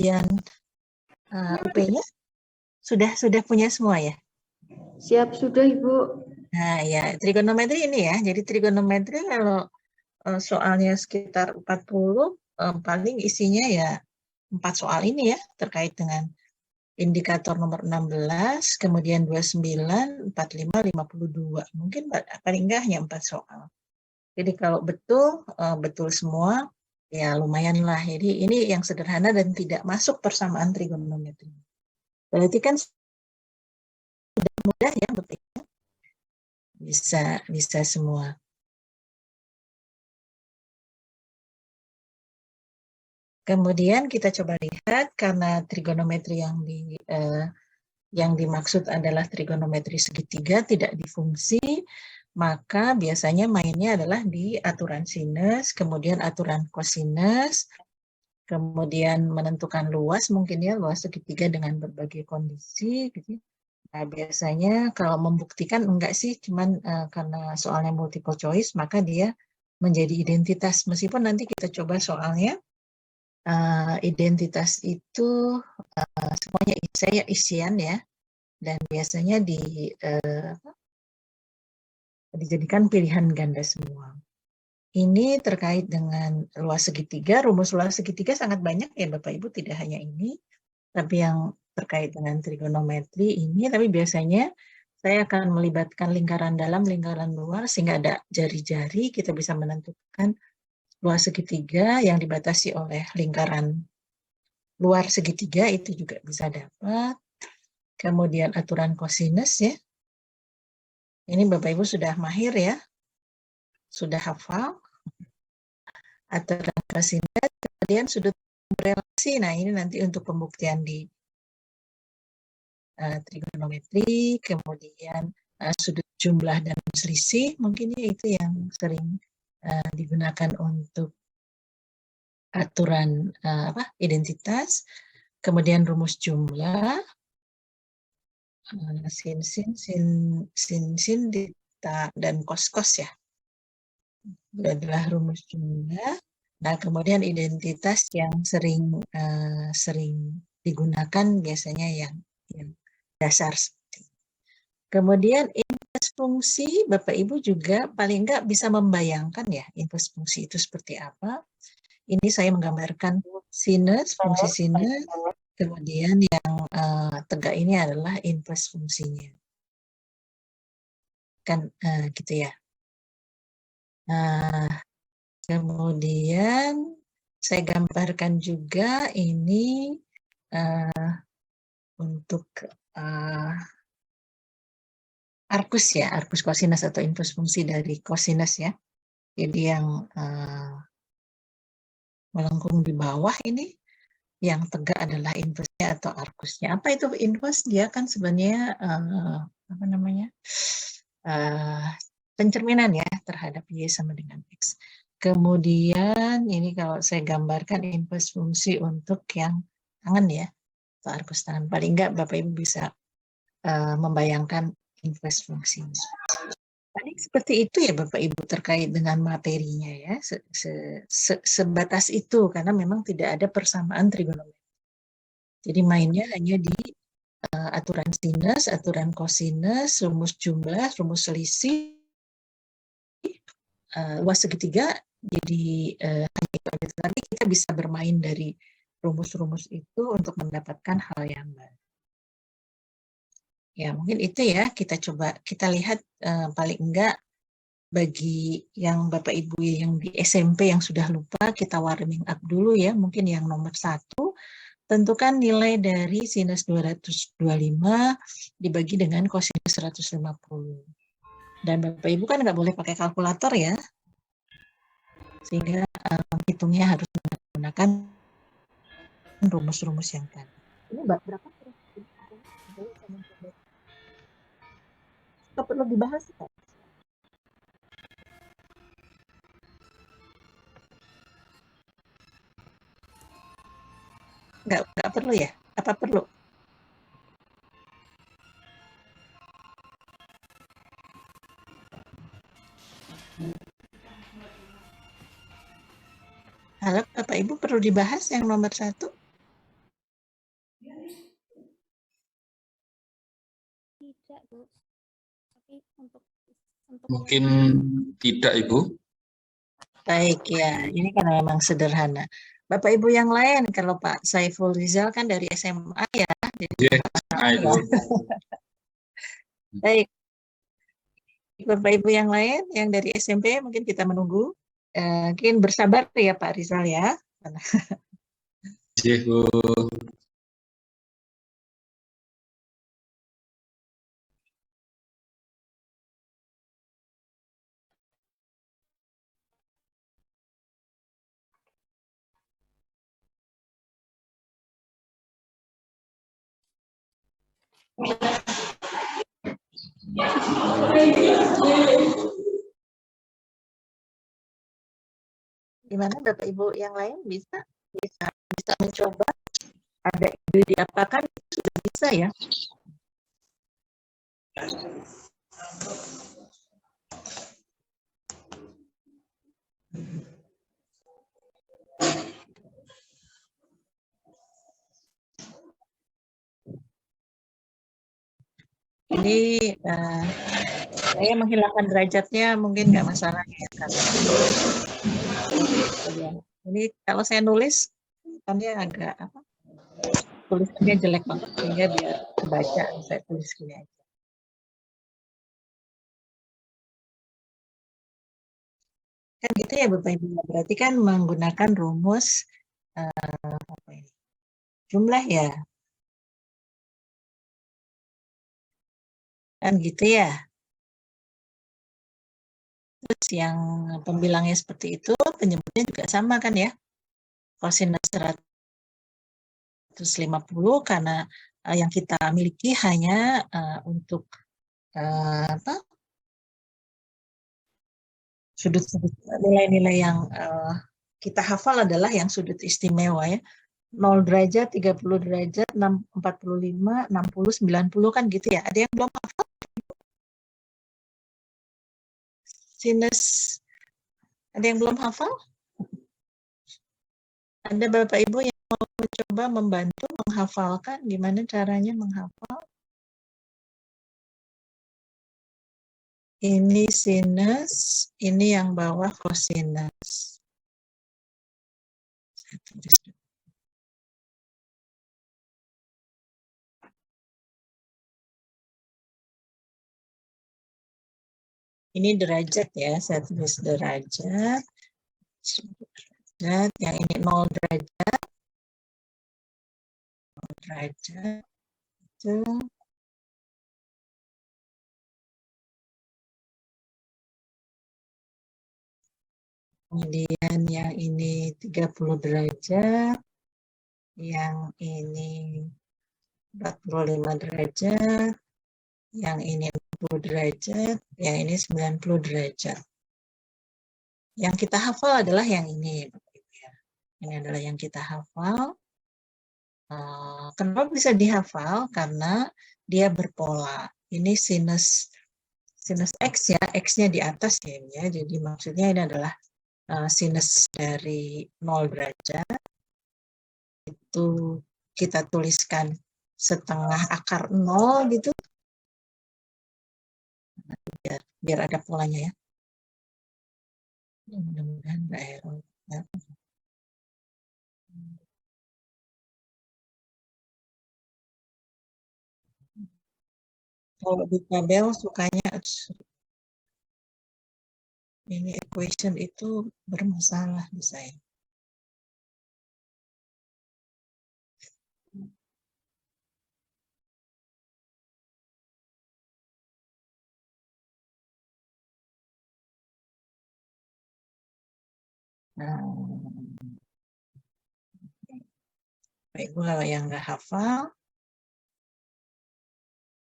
Kemudian UP-nya sudah punya semua ya? Siap, sudah Ibu. Nah ya, trigonometri ini ya. Jadi trigonometri kalau soalnya sekitar 40, paling isinya ya 4 soal ini ya, terkait dengan indikator nomor 16, kemudian 29, 45, 52. Mungkin paling enggak hanya 4 soal. Jadi kalau betul semua, ya lumayan lah. Jadi ini yang sederhana dan tidak masuk persamaan trigonometri. Berarti kan sudah mudah ya, bisa semua. Kemudian kita coba lihat, karena trigonometri yang dimaksud adalah trigonometri segitiga tidak difungsi, maka biasanya mainnya adalah di aturan sinus, kemudian aturan kosinus, kemudian menentukan luas, mungkin ya luas segitiga dengan berbagai kondisi. Gitu. Nah, biasanya kalau membuktikan enggak sih, cuman karena soalnya multiple choice, maka dia menjadi identitas. Meskipun nanti kita coba soalnya, identitas itu semuanya saya isian ya, dan biasanya dijadikan pilihan ganda semua. Ini terkait dengan luas segitiga, rumus luas segitiga sangat banyak ya Bapak Ibu, tidak hanya ini, tapi yang terkait dengan trigonometri ini, tapi biasanya saya akan melibatkan lingkaran dalam, lingkaran luar, sehingga ada jari-jari, kita bisa menentukan luas segitiga yang dibatasi oleh lingkaran luar segitiga, itu juga bisa dapat. Kemudian aturan kosinus ya. Ini Bapak Ibu sudah mahir ya, sudah hafal. Aturan kosinus, kemudian sudut relasi. Nah ini nanti untuk pembuktian di trigonometri, kemudian sudut jumlah dan selisih, mungkin ya itu yang sering digunakan untuk aturan identitas. Kemudian rumus jumlah, sin, dan kos ya. Itu adalah rumus jumlah. Nah, kemudian identitas yang sering digunakan biasanya yang dasar. Kemudian inverse fungsi, Bapak Ibu juga paling enggak bisa membayangkan ya inverse fungsi itu seperti apa. Ini saya menggambarkan sinus, fungsi sinus, kemudian yang tegak ini adalah inverse fungsinya. Kan gitu ya. Nah, kemudian saya gambarkan juga ini untuk arkus ya, arkus kosinus atau inverse fungsi dari kosinus ya. Jadi yang melengkung di bawah ini, yang tegak adalah inverse-nya atau arkusnya. Apa itu inverse? Dia kan sebenarnya pencerminan ya terhadap Y sama dengan X. Kemudian ini kalau saya gambarkan inverse fungsi untuk yang tangan ya, atau arkus tangan. Paling enggak Bapak Ibu bisa membayangkan inverse fungsinya. Paling seperti itu ya Bapak Ibu terkait dengan materinya ya, sebatas itu karena memang tidak ada persamaan trigonometri. Jadi mainnya hanya di aturan sinus, aturan kosinus, rumus jumlah, rumus selisih, luas segitiga. Jadi nanti kita bisa bermain dari rumus-rumus itu untuk mendapatkan hal yang baru. Ya mungkin itu ya, kita lihat paling enggak bagi yang Bapak Ibu yang di SMP yang sudah lupa, kita warming up dulu ya. Mungkin yang nomor 1, tentukan nilai dari sinus 225 dibagi dengan kosinus 150. Dan Bapak Ibu kan nggak boleh pakai kalkulator ya, sehingga hitungnya harus menggunakan rumus-rumus yang tadi. Ini berapa? Nggak perlu dibahas kan? Nggak perlu ya? Apa perlu? Halo Bapak Ibu, perlu dibahas yang nomor 1? enggak, Bu. Tapi untuk Mungkin tidak, Ibu. Baik ya, ini kan memang sederhana. Bapak Ibu yang lain, kalau Pak Saiful Rizal kan dari SMA ya, jadi Yes, Ibu. baik. Bapak Ibu yang lain yang dari SMP mungkin kita menunggu. Mungkin bersabar ya Pak Rizal ya. Yes, Bu. Gimana Bapak Ibu yang lain bisa mencoba, ada ide diapakan sudah bisa ya. Ini saya menghilangkan derajatnya mungkin nggak masalah ya, karena ini kalau saya nulis kan dia agak tulisannya jelek banget, sehingga biar kebaca saya tulis gini aja. Kan gitu ya Bapak Ibu, berarti kan menggunakan rumus apa ini? Jumlah ya. Kan gitu ya. Terus yang pembilangnya seperti itu, penyebutnya juga sama kan ya. Kosinus 150 karena yang kita miliki hanya untuk apa? Sudut-sudut nilai-nilai yang kita hafal adalah yang sudut istimewa ya. 0 derajat, 30 derajat, 45, 60, 90 kan gitu ya. Ada yang belum hafal? Sinus, ada yang belum hafal? Ada Bapak Ibu yang mau mencoba membantu menghafalkan, gimana caranya menghafal? Ini sinus, ini yang bawah kosinus. Ini derajat ya, saya tulis derajat. Yang ini 0 derajat. 0 derajat. Itu. Kemudian yang ini 30 derajat. Yang ini 45 derajat. Yang ini 60 derajat. Yang ini 90 derajat. Yang kita hafal adalah yang ini. Ini adalah yang kita hafal. Kenapa bisa dihafal? Karena dia berpola. Ini sinus X ya, X-nya di atas ya. Jadi maksudnya ini adalah sinus dari 0 derajat. Itu kita tuliskan setengah akar 0 gitu. Biar ada polanya ya. Mudah-mudahan Mbak Hero. Kalau di tabel sukanya ini equation itu bermasalah di saya. Baik, kalau yang nggak hafal,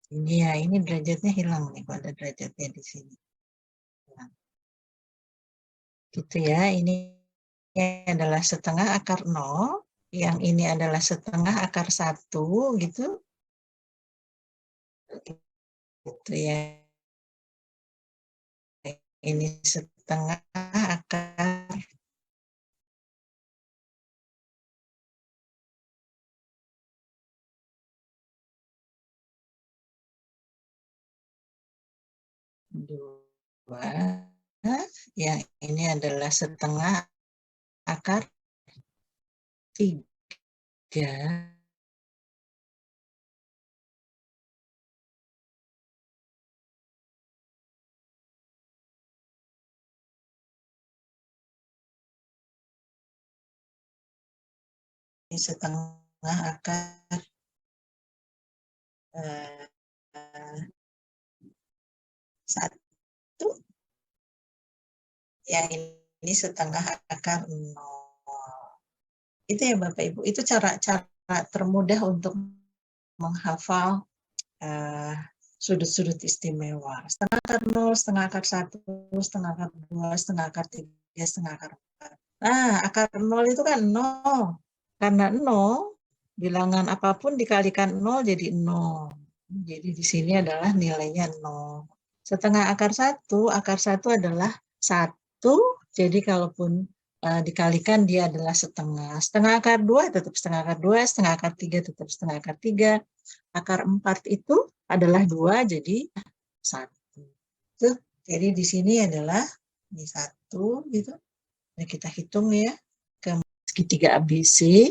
ini ya, ini derajatnya hilang nih, kalau ada derajatnya di sini. Hilang. Gitu ya, ini adalah setengah akar 0, yang ini adalah setengah akar 1, gitu. Gitu ya. Ini setengah akar 2, yang ini adalah setengah akar 3 ini setengah akar 1, yang ini setengah akar 0. Itu ya Bapak Ibu, itu cara termudah untuk menghafal sudut-sudut istimewa. Setengah akar 0, setengah akar 1, setengah akar 2, setengah akar 3, setengah akar 4. Nah, akar 0 itu kan 0. Karena 0, bilangan apapun dikalikan 0 jadi 0. Jadi di sini adalah nilainya 0. Setengah akar 1 adalah 1. Jadi kalaupun dikalikan dia adalah setengah. Setengah akar 2 tetap setengah akar 2, setengah akar 3 tetap setengah akar 3. Akar 4 itu adalah 2, jadi 1. Tuh, jadi di sini adalah ini 1 gitu. Nah, kita hitung ya. Ke segitiga ABC,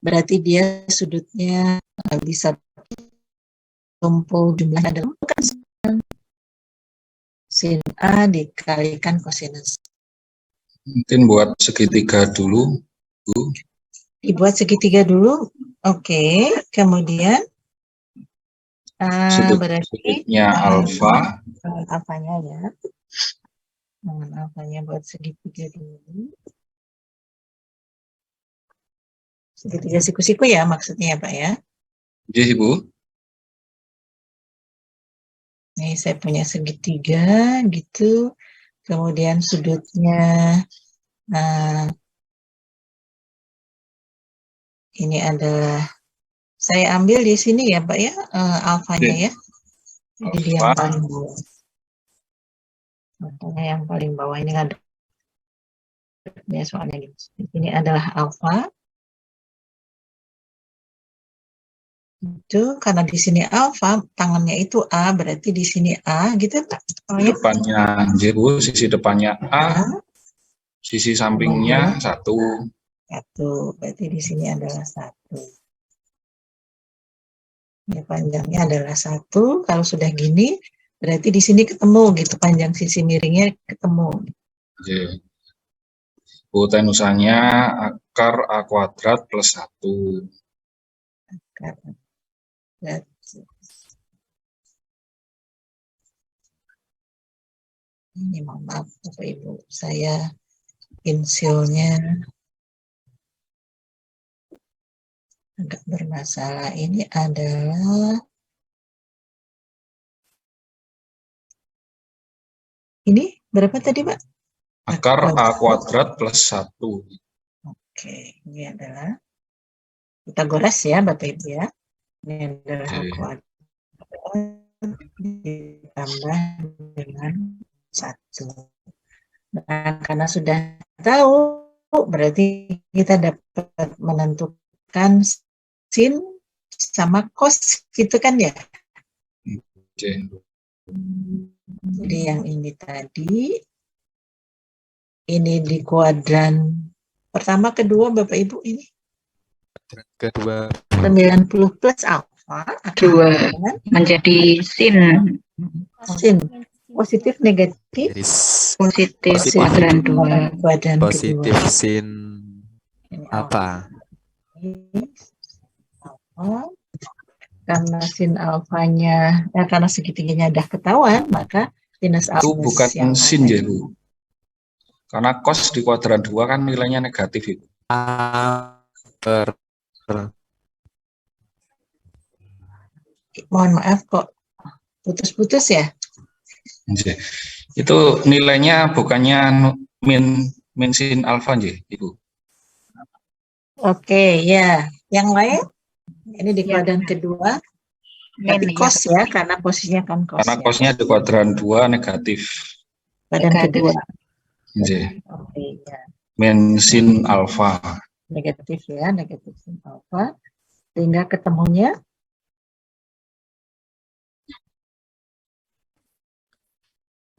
berarti dia sudutnya bisa tumpul jumlahnya adalah sin A dikalikan kosinus. Mungkin buat segitiga dulu, Bu. Dibuat segitiga dulu. Oke, kemudian berarti Sudutnya alfa. Alfanya ya. Alfanya buat segitiga dulu. Segitiga siku-siku ya maksudnya ya Pak ya. Jadi Bu. Nih saya punya segitiga gitu. Kemudian sudutnya ini adalah saya ambil di sini ya Pak ya, alfanya ya. Jadi dia yang paling bawah. Contohnya yang paling bawah ini ada ya soalnya di sini adalah alfa. Itu karena di sini alfa, tangannya itu A, berarti di sini A gitu Pak. Depannya J Bu, sisi depannya A, sisi sampingnya 1. 1, berarti di sini adalah 1. Ya, panjangnya adalah 1. Kalau sudah gini, berarti di sini ketemu gitu, panjang sisi miringnya ketemu. Oke. Hipotenusanya akar A kuadrat plus 1. Akar ini mohon maaf Bapak Ibu, saya pensilnya agak bermasalah. Ini adalah ini berapa tadi Pak? Akar A kuadrat plus 1. Oke, ini adalah Pitagoras ya Bapak Ibu ya. Ini adalah A kuadrat ditambah dengan 1. Nah, karena sudah tahu, berarti kita dapat menentukan sin sama cos gitu kan ya. Oke. Jadi yang ini tadi, ini di kuadran pertama, kedua Bapak Ibu ini. Kedua 90 plus alfa. 2 menjadi sin. Sin. Positif, negatif. jadi Positif kuadran 2. Kuadran positif kedua. sin apa? Karena sin alfanya, karena segitiganya udah ketahuan, maka sinus alfa Itu bukan sin ya Bu. Karena cos di kuadran 2 kan nilainya negatif itu. Mohon maaf kok putus-putus ya. Itu nilainya bukannya min sin alfa ya Ibu. Oke ya, yang lain ini di kuadran kedua. Tapi cos ya, karena posisinya kan cos. Karena cosnya di kuadran 2 negatif. Kuadran kedua. Oke, ya. Min sin alfa. Negatif ya, negatif sin alfa. Sehingga ketemunya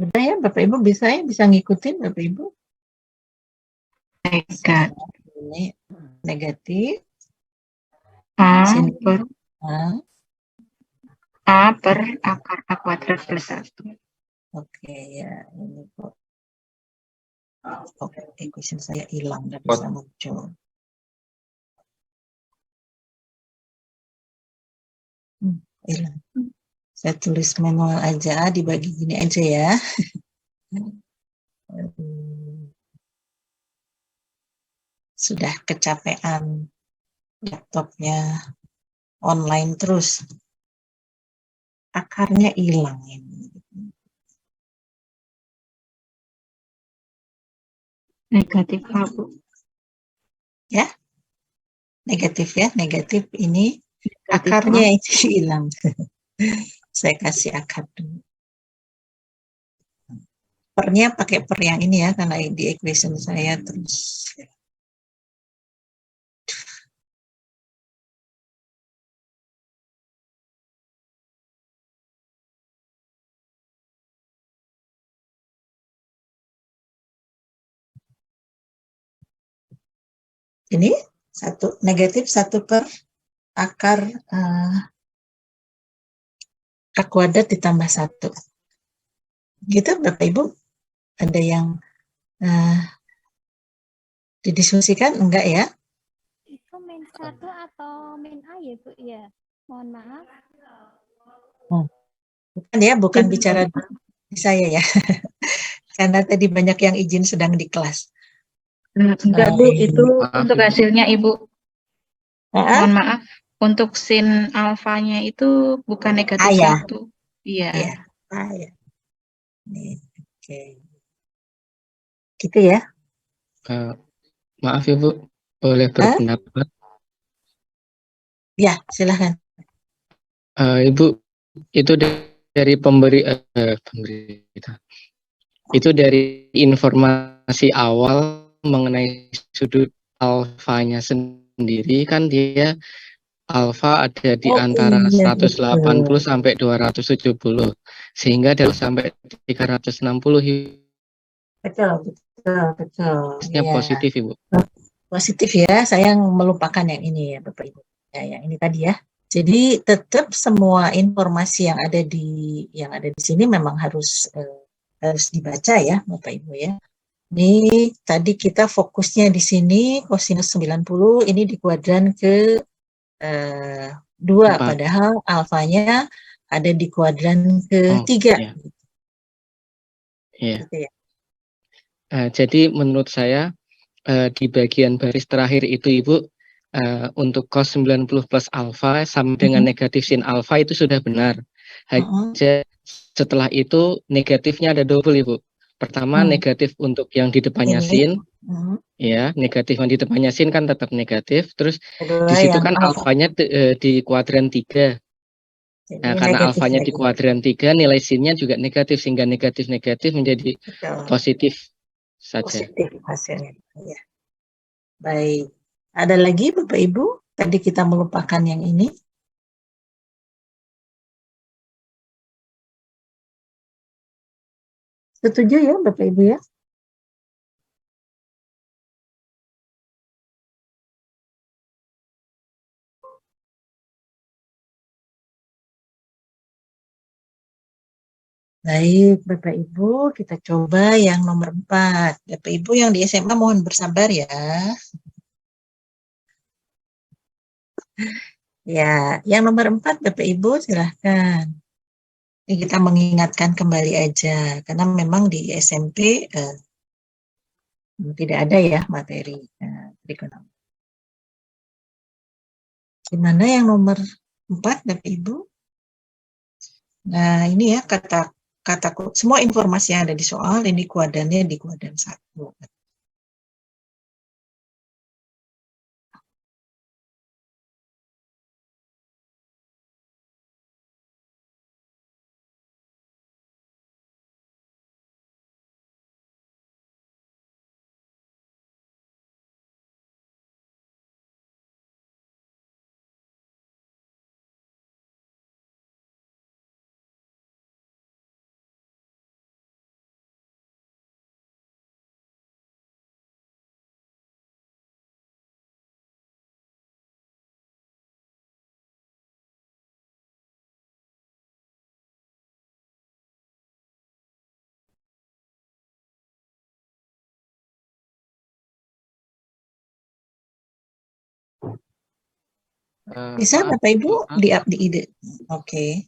Udah ya, Bapak Ibu bisa ya, bisa ngikutin Bapak Ibu. Baik, Kak. Ini negatif, A sin per A. A per akar A kuadrat plus 1. Oke ya, ini kok. Oke, equation saya hilang, nggak Pot. bisa muncul. Hilang. Saya tulis manual aja, dibagi gini aja ya. Sudah kecapean laptopnya online terus. Akarnya hilang ini. Negatif A, Bu. Ya, negatif ya, negatif ini Negatif akarnya A. itu hilang. Saya kasih akar dulu. Pernya pakai per yang ini ya, karena di equation saya terus. Ini negatif 1 per akar A kuadrat ditambah 1. Gitu Bapak Ibu? Ada yang didiskusikan? Enggak ya? Itu min 1 atau min A ya Bu ya? Mohon maaf. Bukan ya, bukan bicara di saya ya. Karena tadi banyak yang izin sedang di kelas. Enggak, Bu. Itu untuk hasilnya, Ibu. Mohon maaf. Untuk sin alfanya itu bukan negatif ya. 1. Iya. Ya. Ya. Nih, oke. Gitu ya. Maaf Ibu, boleh berpendapat? Ya, silahkan. Ibu, itu dari itu dari informasi awal mengenai sudut alfanya sendiri, kan dia alfa ada di antara 180 sampai 270, sehingga dari sampai 360 Betul. ya. Positif Ibu. Positif ya, saya melupakan yang ini ya Bapak Ibu. Ya, yang ini tadi ya. Jadi tetap semua informasi yang ada di sini memang harus dibaca ya Bapak Ibu ya. Ini tadi kita fokusnya di sini kosinus 90 ini di kuadran ke 2, padahal alfanya ada di kuadran ke 3. Iya. Gitu ya. Jadi menurut saya di bagian baris terakhir itu Ibu, untuk cos 90 plus alfa sama dengan negatif sin alfa itu sudah benar. Hanya setelah itu negatifnya ada double Ibu. Pertama negatif untuk yang di depannya sin, ya negatif yang di depannya sin kan tetap negatif. Terus di situ kan alfanya di kuadran 3. Nah, karena alfanya di kuadran 3, nilai sinnya juga negatif, sehingga negatif-negatif menjadi positif saja. Positif hasilnya. Ya. Baik. Ada lagi Bapak Ibu? Tadi kita melupakan yang ini. Setuju ya Bapak Ibu ya? Baik Bapak Ibu, kita coba yang nomor 4. Bapak Ibu yang di SMA mohon bersabar ya. Ya, yang nomor 4 Bapak Ibu silahkan. Ini kita mengingatkan kembali aja, karena memang di SMP tidak ada ya materi ekonomi. Gimana yang nomor 4 Bapak Ibu? Nah ini ya kata semua informasi yang ada di soal ini kuadrannya di kuadran 1. Bisa maaf, Bapak Ibu maaf, di ide. Oke.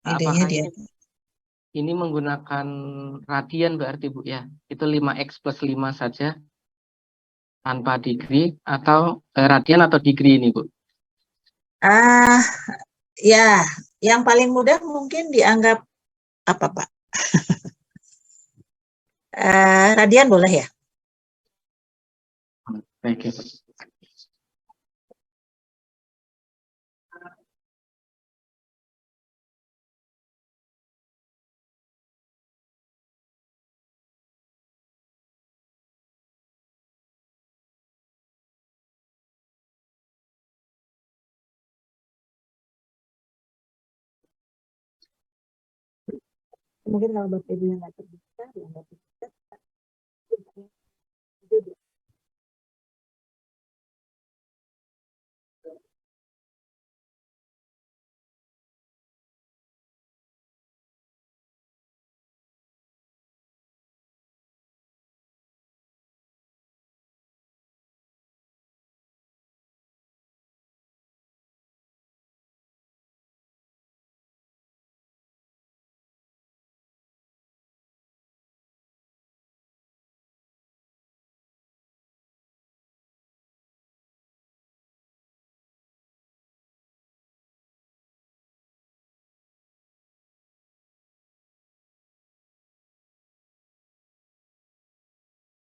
Idenya apakah dia. ini menggunakan radian berarti Bu ya? Itu 5x plus 5 saja tanpa degree atau radian atau degree ini Bu? Ya, yang paling mudah mungkin dianggap apa Pak? Radian boleh ya? Baik ya Pak. Mungkin kalau Bapak Ibu yang nggak terbuka, dianggap